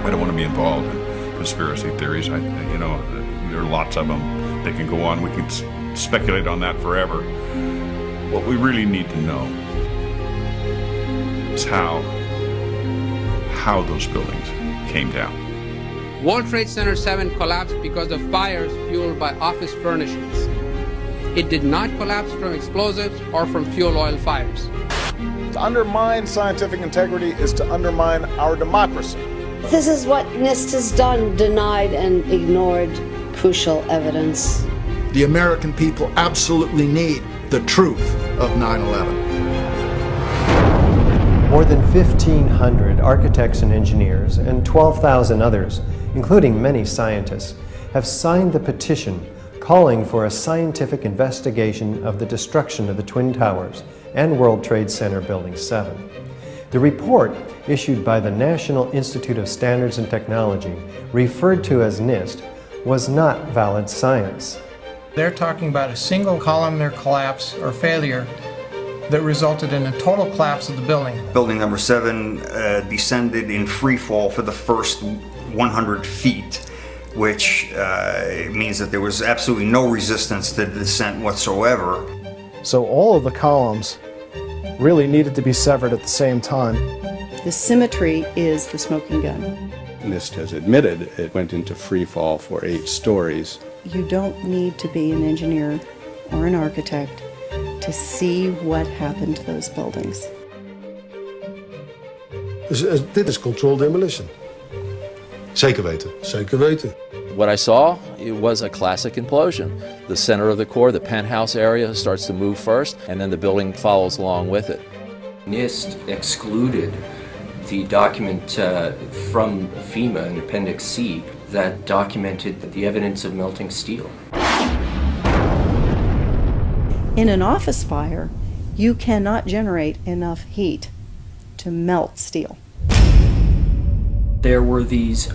I don't want to be involved in conspiracy theories. You know, there are lots of them. They can go on. We can speculate on that forever. What we really need to know is how those buildings came down. World Trade Center 7 collapsed because of fires fueled by office furnishings. It did not collapse from explosives or from fuel oil fires. To undermine scientific integrity is to undermine our democracy. This is what NIST has done, denied and ignored crucial evidence. The American people absolutely need the truth of 9/11. More than 1,500 architects and engineers and 12,000 others, including many scientists, have signed the petition calling for a scientific investigation of the destruction of the Twin Towers and World Trade Center Building 7. The report, issued by the National Institute of Standards and Technology, referred to as NIST, was not valid science. They're talking about a single columnar collapse or failure that resulted in a total collapse of the building. Building number 7 descended in free fall for the first 100 feet, which means that there was absolutely no resistance to the descent whatsoever. So all of the columns really needed to be severed at the same time. The symmetry is the smoking gun. NIST has admitted it went into free fall for 8 stories. You don't need to be an engineer or an architect to see what happened to those buildings. Dit is controlled demolition. Zeker weten. Zeker weten. What I saw, it was a classic implosion. The center of the core, the penthouse area, starts to move first, and then the building follows along with it. NIST excluded the document from FEMA in Appendix C that documented the evidence of melting steel. In an office fire, you cannot generate enough heat to melt steel. There were these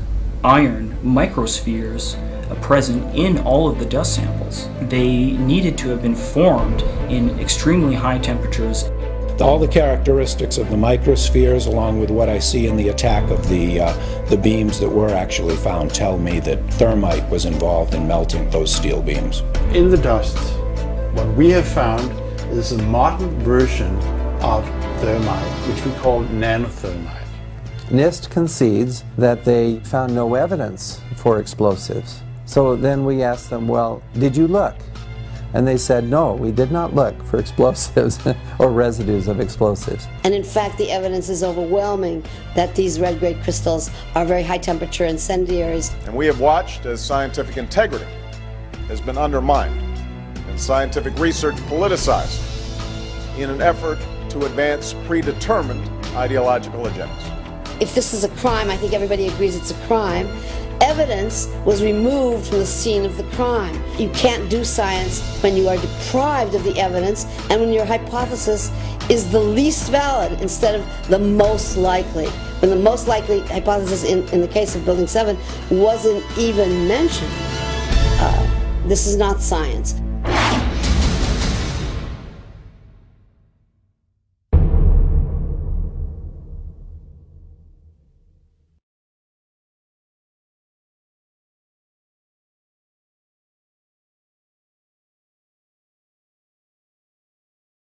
iron microspheres present in all of the dust samples. They needed to have been formed in extremely high temperatures. All the characteristics of the microspheres, along with what I see in the attack of the beams that were actually found, tell me that thermite was involved in melting those steel beams. In the dust, what we have found is a modern version of thermite, which we call nanothermite. NIST concedes that they found no evidence for explosives. So then we asked them, well, did you look? And they said, no, we did not look for explosives or residues of explosives. And in fact, the evidence is overwhelming that these red-grade crystals are very high-temperature incendiaries. And we have watched as scientific integrity has been undermined and scientific research politicized in an effort to advance predetermined ideological agendas. If this is a crime, I think everybody agrees it's a crime. Evidence was removed from the scene of the crime. You can't do science when you are deprived of the evidence and when your hypothesis is the least valid instead of the most likely. When the most likely hypothesis in the case of Building 7 wasn't even mentioned. This is not science.